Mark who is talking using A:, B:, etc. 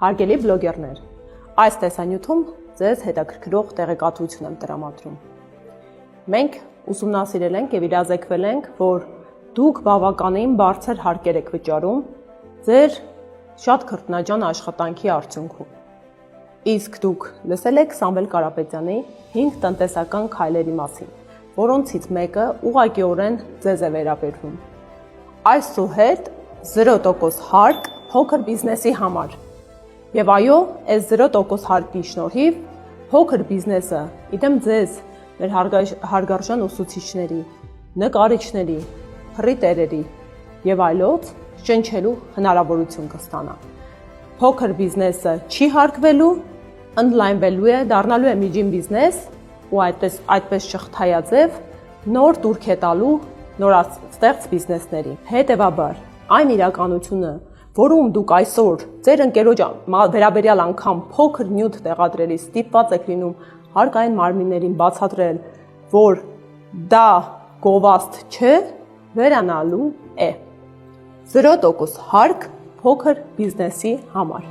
A: Հարգելի բլոգերներ, այս տեսանյութում ձեզ հետաքրքրող տեղեկատվություն եմ տրամադրում։ Մենք ուսումնասիրել ենք և իրազեկվել ենք, որ դուք բավականին բարձր հարկեր եք վճարում ձեր շատ քրտնաջան աշխատանքի արդյունքում։ Իսկ դուք լսել եք Սամվել Կարապետյանի 5 տնտեսական քայլերի մասին, որոնցից մեկը ուղղակիորեն ձեզ է վերաբերվում։ Այսուհետ 0% հարկ փոքր բիզնեսի համար։ Եվ այո, այս 0% հարկի շնորհիվ փոքր բիզնեսը, իդեմ ձեզ, մեր հարգարժան ուսուցիչների, նկարիչների, փռիտերերի եւ այլոց շնչելու հնարավորություն կստանա։ Փոքր բիզնեսը չի հարգվելու, ընդլայնվելու է, դառնալու է միջին բիզնես ու այդպես շղթայաձև նոր տուրք է տալու նորաստեղծ բիզնեսների։ Հետևաբար, այն իրականությունը, որում դուք այսօր ձեր ընկերոջ վերաբերյալ անգամ փոքր նյութ տեղադրելիս ստիպված եք լինում հարկային մարմիններին բացատրել, որ դա գովաստ չէ, վերանալու է 0% հարկ փոքր բիզնեսի համար։